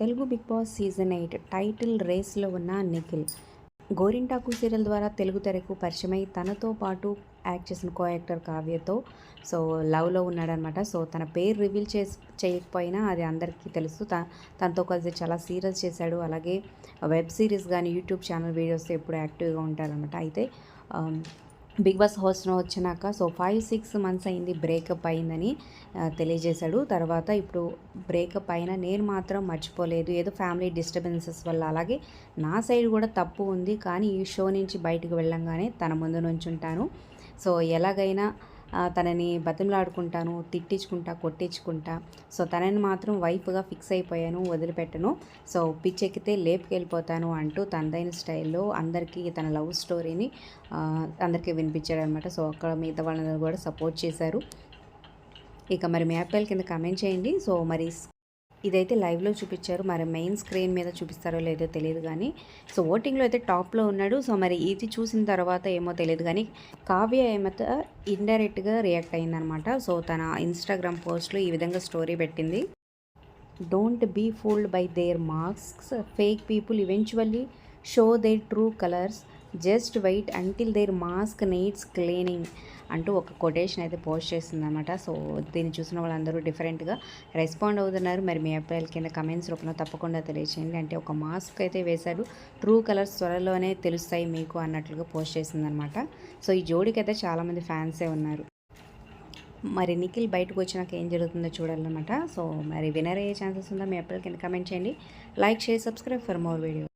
Telugu Bigg Boss season 8 title రేస్లో ఉన్న నిఖిల్ గోరింటాకు సీరియల్ ద్వారా తెలుగు తెరకు పరిచయమై తనతో పాటు యాక్ట్ చేసిన కో యాక్టర్ కావ్యతో లవ్లో ఉన్నాడనమాట. తన పేరు రివీల్ చేయకపోయినా అది అందరికీ తెలుసు. తనతో కలిసి చాలా సీరియల్స్ చేశాడు. అలాగే వెబ్ సిరీస్ కానీ యూట్యూబ్ ఛానల్ వీడియోస్ ఎప్పుడు యాక్టివ్గా ఉంటారనమాట. అయితే బిగ్ బాస్ హౌస్లో వచ్చినాక 5-6 మంత్స్ అయింది బ్రేకప్ అయిందని తెలియజేశాడు. తర్వాత ఇప్పుడు బ్రేకప్ అయినా నేను మాత్రం మర్చిపోలేదు, ఏదో ఫ్యామిలీ డిస్టర్బెన్సెస్ వల్ల, అలాగే నా సైడ్ కూడా తప్పు ఉంది, కానీ ఈ షో నుంచి బయటకు వెళ్ళంగానే తన ముందు నుంచుంటాను. ఎలాగైనా తనని బతిమలాడుకుంటాను, తిట్టించుకుంటా, కొట్టించుకుంటా. తనని మాత్రం వైఫ్గా ఫిక్స్ అయిపోయాను, వదిలిపెట్టను. పిచ్చెక్కితే లేపుకెళ్ళిపోతాను అంటూ తనదైన స్టైల్లో అందరికీ తన లవ్ స్టోరీని అందరికీ వినిపించాడు అనమాట. అక్కడ మిగతా వాళ్ళందరూ కూడా సపోర్ట్ చేశారు. ఇక మరి మీ అభిప్రాయాల కింద కామెంట్ చేయండి. మరి ఇదైతే లైవ్లో చూపించారు, మరి మెయిన్ స్క్రీన్ మీద చూపిస్తారో లేదో తెలియదు కానీ ఓటింగ్లో అయితే టాప్లో ఉన్నాడు. మరి ఇది చూసిన తర్వాత ఏమో తెలియదు కానీ కావ్య ఏమైతే ఇండైరెక్ట్గా రియాక్ట్ అయిందనమాట. తన ఇన్స్టాగ్రామ్ పోస్ట్లో ఈ విధంగా స్టోరీ పెట్టింది. Don't be fooled by their masks, fake people eventually show their true colours, just wait until their mask needs cleaning అంటూ ఒక కొటేషన్ అయితే పోస్ట్ చేస్తుంది అనమాట. దీన్ని చూసిన వాళ్ళందరూ డిఫరెంట్గా రెస్పాండ్ అవుతున్నారు. మరి మీ అభిప్రాయాల కింద కమెంట్స్ రూపంలో తప్పకుండా తెలియచేయండి. అంటే ఒక మాస్క్ అయితే వేశాడు, ట్రూ కలర్స్ త్వరలోనే తెలుస్తాయి మీకు అన్నట్లుగా పోస్ట్ చేసింది అనమాట. ఈ జోడికి అయితే చాలామంది ఫ్యాన్సే ఉన్నారు. మరి నిఖిల్ బయటకు వచ్చినాక ఏం జరుగుతుందో చూడాలన్నమాట. మరి వినర్ అయ్యే ఛాన్సెస్ ఉందా? మీ అభిప్రాయాల కింద కమెంట్ చేయండి. Like, share, subscribe for more video.